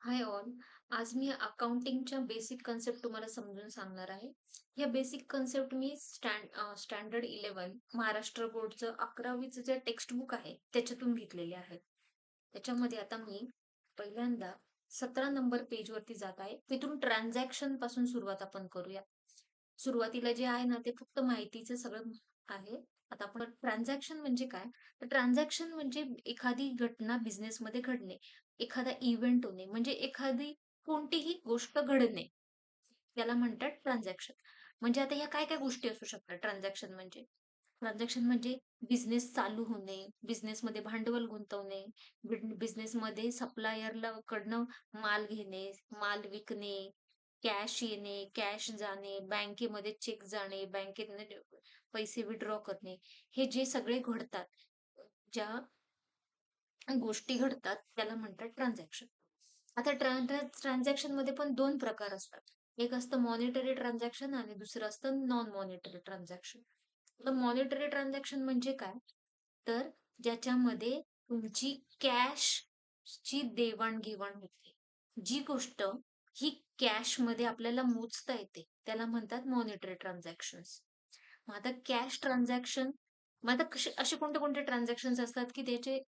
Hi all. आज मी अकाउंटिंगच्या basic concept तुम्हाला समजून सांगणार आहे. या बेसिक कन्सेप्ट मी स्टँडर्ड 11 महाराष्ट्र बोर्डचं 11वीचं जे टेक्स्ट बुक आहे त्याच्यातून घेतलेले आहेत. त्याच्यामध्ये आता मी पहिल्यांदा 17 नंबर पेज वरती जात आहे. तिथून ट्रान्झॅक्शन पासून सुरुवात आपण करूया. सुरुवातीला जे आहे ना ते फक्त माहितीचं सगळं आहे. आता आपण ट्रान्झॅक्शन म्हणजे काय? तर ट्रान्झॅक्शन म्हणजे एखादी घटना बिझनेसमध्ये घडणे. एखादा इव्हेंट होणे म्हणजे एखादी कोणतीही गोष्ट घडणे त्याला म्हणतात ट्रान्झॅक्शन. म्हणजे आता ह्या काय काय गोष्टी असू शकतात ट्रान्झॅक्शन म्हणजे. ट्रान्झॅक्शन म्हणजे बिझनेस चालू होणे, बिझनेसमध्ये भांडवल गुंतवणे, बिझनेसमध्ये सप्लायरला कडनं माल घेणे, माल विकणे, कॅश येणे, कॅश जाणे, बँकेमध्ये चेक जाणे, बँकेत पैसे विड्रॉ करणे, हे जे सगळे घडतात, ज्या गोष्टी घडतात त्याला म्हणतात ट्रान्झॅक्शन. आता ट्रान्झॅक्शन मध्ये पण दोन प्रकार असतात. एक असतं मॉनिटरी ट्रान्झॅक्शन आणि दुसरं असतं नॉन मॉनिटरी ट्रान्झॅक्शन. तर मॉनिटरी ट्रान्झॅक्शन म्हणजे काय? तर ज्याच्यामध्ये तुमची कॅशची देवाणघेवाण होते. जी गोष्ट ही कॅश मध्ये आपल्याला मोजता येते त्याला म्हणतात मॉनिटरी ट्रान्झॅक्शन्स. मग आता कॅश ट्रान्झॅक्शन, मग आता असे कोणते कोणते ट्रान्झॅक्शन असतात की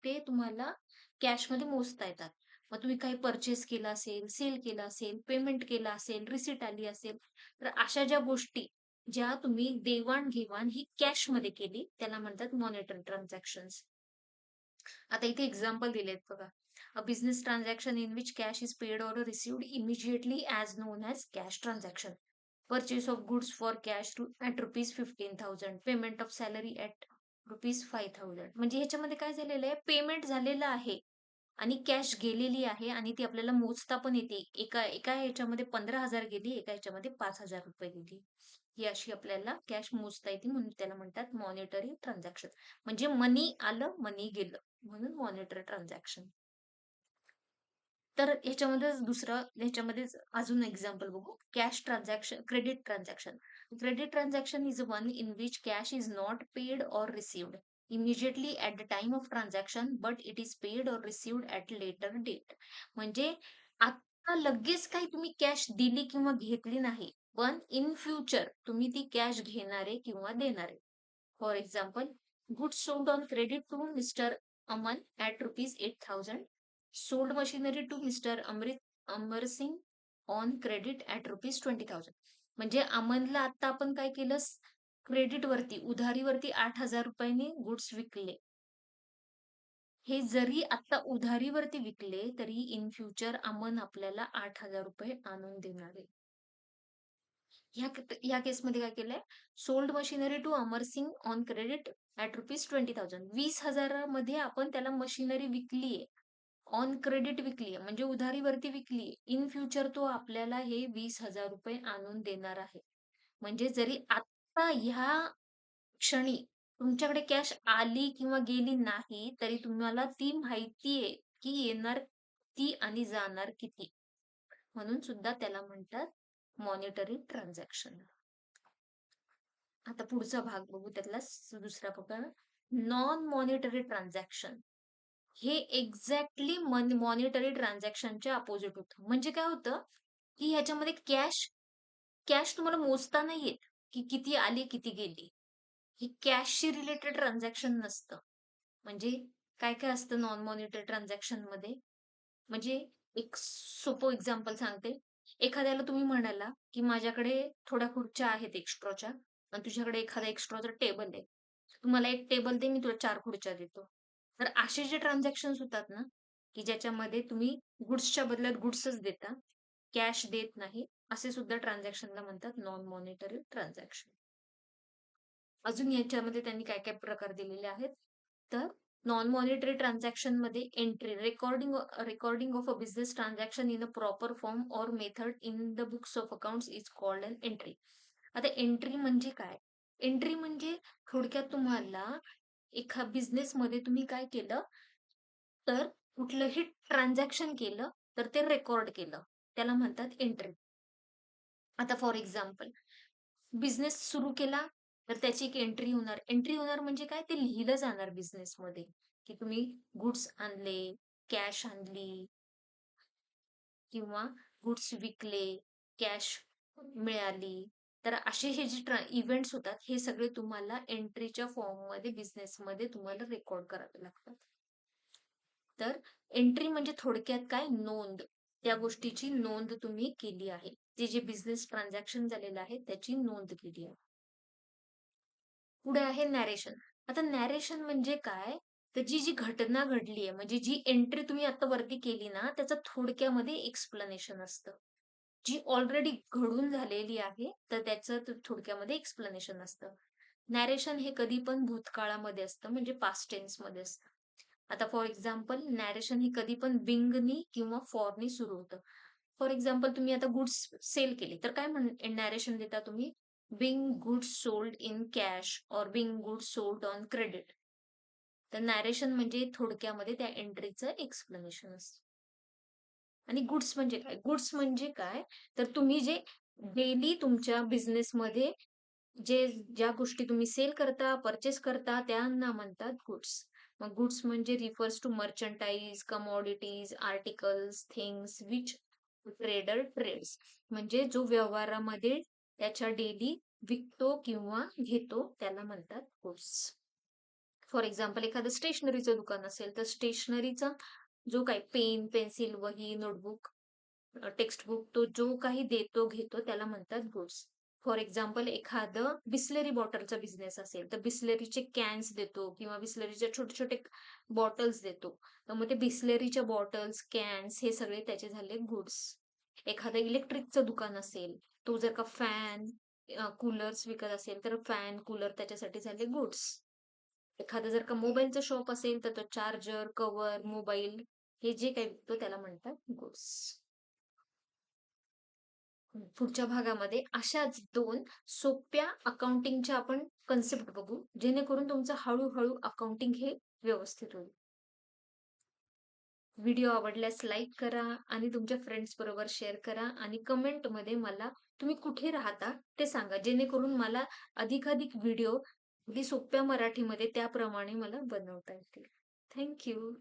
ते तुम्हाला कॅशमध्ये मोजता येतात. मग तुम्ही काही परचेस केला असेल, सेल केला असेल, पेमेंट केला असेल, रिसिट आली असेल, तर अशा ज्या गोष्टी ज्या तुम्ही देवाणघेवाण ही कॅशमध्ये केली त्याला म्हणतात मॉनिटरी ट्रान्झॅक्शन्स. आता इथे एक्झाम्पल दिलेत बघा. अ business transaction in which cash is paid or received immediately as non as cash transaction. Purchase of goods for cash at rupees 15,000. Payment of salary at rupees 5,000. म्हणजे ह्याच्यामध्ये काय झालेलं आहे? पेमेंट झालेलं आहे आणि कॅश गेलेली आहे आणि ती आपल्याला मोजता पण येते. एका एका ह्याच्यामध्ये 15,000 गेली, एका ह्याच्यामध्ये 5,000 रुपये गेली. ही अशी आपल्याला कॅश मोजता येते म्हणून त्याला म्हणतात मॉनिटरी ट्रान्झॅक्शन. म्हणजे मनी आलं, मनी गेलं म्हणून मॉनिटरी ट्रान्झॅक्शन. तर ह्याच्यामध्येच अजून एक्झाम्पल बघू. Cash transaction, credit transaction. Credit transaction is one in which cash is not paid or received immediately at the time of transaction but it is paid or received at later date. म्हणजे आता लगेच काही तुम्ही cash दिली किंवा घेतली नाही, पण इन फ्युचर तुम्ही ती कॅश घेणारे किंवा देणारे. For example, goods sold on credit to mister Aman at rupees 8,000. Sold machinery to mister Amar Singh on credit at rupees 20,000. म्हणजे अमनला आता आपण काय केलं? क्रेडिट वरती, उधारीवरती 8,000 रुपयांनी गुड्स विकले. हे जरी आता उधारीवरती विकले तरी इन फ्युचर अमन आपल्याला 8,000 रुपये आणून देणार आहे. ह्या केसमध्ये काय केलंय? Sold machinery to Amar Singh on credit at rupees 20,000. 20,000 मध्ये आपण त्याला मशिनरी विकलीये. ऑन क्रेडिट विकलीये म्हणजे उधारीवरती विकलीये. इन फ्युचर तो आपल्याला हे 20,000 रुपये आणून देणार आहे. म्हणजे जरी आत्ता ह्या क्षणी तुमच्याकडे कॅश आली किंवा गेली नाही, तरी तुम्हाला ती माहिती आहे, की येणार ती आणि जाणार किती. म्हणून सुद्धा त्याला म्हणतात मॉनिटरी ट्रान्झॅक्शन. आता पुढचा भाग बघू त्यातला दुसरा बघा. Non monetary transaction. हे एक्झॅक्टली मॉनिटरी ट्रान्झॅक्शनच्या अपोजिट होतं. म्हणजे काय होतं, की ह्याच्यामध्ये कॅश कॅश तुम्हाला मोजता नाही येत, की किती आली, किती गेली. ही कॅशशी रिलेटेड ट्रान्झॅक्शन नसतं. म्हणजे काय काय असतं नॉन मॉनिटरी ट्रान्झॅक्शन मध्ये? म्हणजे एक सोपं एक्झाम्पल सांगते. एखाद्याला तुम्ही म्हणाला, की माझ्याकडे थोड्या खुर्च्या आहेत एक्स्ट्राच्या आणि तुझ्याकडे एखादा एक्स्ट्राचा टेबल आहे. तू मला एक टेबल दे, मी तुला 4 खुर्च्या देतो. तर असे जे ट्रान्झॅक्शन्स होतात ना, की ज्याच्यामध्ये तुम्ही गुड्सच्या बदल्यात गुड्सच देता, कॅश देत नाही, असे सुद्धा ट्रान्झॅक्शनला म्हणतात नॉन मॉनिटरी ट्रान्झॅक्शन. अजून याच्यामध्ये त्यांनी काय काय प्रकार दिलेले आहेत? तर नॉन मॉनिटरी ट्रान्झॅक्शन मध्ये entry, recording of a business transaction in a proper form or method in the books of accounts is called an entry. आता एंट्री म्हणजे काय? एंट्री म्हणजे थोडक्यात तुम्हाला एका बिझनेस मध्ये तुम्ही काय केलं, तर कुठलंही ट्रान्झॅक्शन केलं तर ते रेकॉर्ड केलं, त्याला म्हणतात एंट्री. आता फॉर एक्झाम्पल, बिझनेस सुरू केला तर त्याची एक एंट्री होणार. एंट्री होणार म्हणजे काय? ते लिहिलं जाणार बिझनेसमध्ये, की तुम्ही गुड्स आणले, कॅश आणली, किंवा गुड्स विकले, कॅश मिळाली. तर असे हे जे इव्हेंट्स होतात हे सगळे तुम्हाला एंट्रीच्या फॉर्ममध्ये बिझनेसमध्ये तुम्हाला रेकॉर्ड करावे लागतात. तर एंट्री म्हणजे थोडक्यात काय, नोंद. त्या गोष्टीची नोंद तुम्ही केली आहे. ते जे बिझनेस ट्रान्झॅक्शन झालेलं आहे त्याची नोंद केली आहे. पुढे आहे नॅरेशन. आता नॅरेशन म्हणजे काय, तर जी जी घटना घडली आहे म्हणजे जी एंट्री तुम्ही आता वरती केली ना त्याचं थोडक्यामध्ये एक्सप्लेनेशन असतं. जी ऑलरेडी घडून झालेली आहे तर त्याचं थोडक्यामध्ये एक्सप्लेनेशन असतं. नॅरेशन हे कधी पण भूतकाळामध्ये असतं म्हणजे पास्ट टेन्स मध्ये असतं. आता फॉर एक्झाम्पल नॅरेशन ही कधी पण बिंगनी किंवा फॉरनी सुरू होतं. फॉर एक्झाम्पल तुम्ही आता गुड्स सेल केले तर काय नॅरेशन देता तुम्ही, being goods sold in cash और being goods sold on credit. तर नॅरेशन म्हणजे थोडक्यामध्ये त्या एंट्रीचं एक्सप्लेनेशन असतं. आणि गुड्स म्हणजे काय, गुड्स म्हणजे काय, तर तुम्ही जे डेली तुमच्या बिझनेसमध्ये जे ज्या गोष्टी तुम्ही सेल करता, परचेस करता त्यांना म्हणतात गुड्स. मग गुड्स म्हणजे refers to merchandise, commodities, articles, things which trader trades. म्हणजे जो व्यवहारामध्ये त्याच्या डेली विकतो किंवा घेतो त्याला म्हणतात गुड्स. फॉर एक्झाम्पल एखादं स्टेशनरीचं दुकान असेल तर स्टेशनरीचा जो काही पेन, पेन्सिल, वही, नोटबुक, टेक्स्टबुक तो जो काही देतो घेतो त्याला म्हणतात गुड्स. फॉर एक्झाम्पल एखादं बिस्लरी बॉटलचा बिझनेस असेल तर बिस्लरीचे कॅन्स देतो किंवा बिस्लरीचे छोटे छोटे बॉटल्स देतो. तर मग ते बिस्लरीच्या बॉटल्स, कॅन्स हे सगळे त्याचे झाले गुड्स. एखादं इलेक्ट्रिकचं दुकान असेल, तो जर का फॅन, कूलर्स विकत असेल तर फॅन, कूलर त्याच्यासाठी झाले गुड्स. एखादं जर का मोबाईलचं शॉप असेल तर तो चार्जर, कव्हर, मोबाईल हे जे काही विकतो त्याला म्हणतात गुड्स. पुढच्या भागामध्ये अशाच 2 सोप्या अकाउंटिंगच्या आपण कन्सेप्ट बघू, जेणेकरून तुमचं हळूहळू अकाउंटिंग हे व्यवस्थित होईल. व्हिडिओ आवडल्यास लाईक करा आणि तुमच्या फ्रेंड्स बरोबर शेअर करा आणि कमेंटमध्ये मला तुम्ही कुठे राहता ते सांगा, जेणेकरून मला अधिकाधिक व्हिडिओ अगदी सोप्या मराठीमध्ये त्याप्रमाणे मला बनवता येतील. Thank you.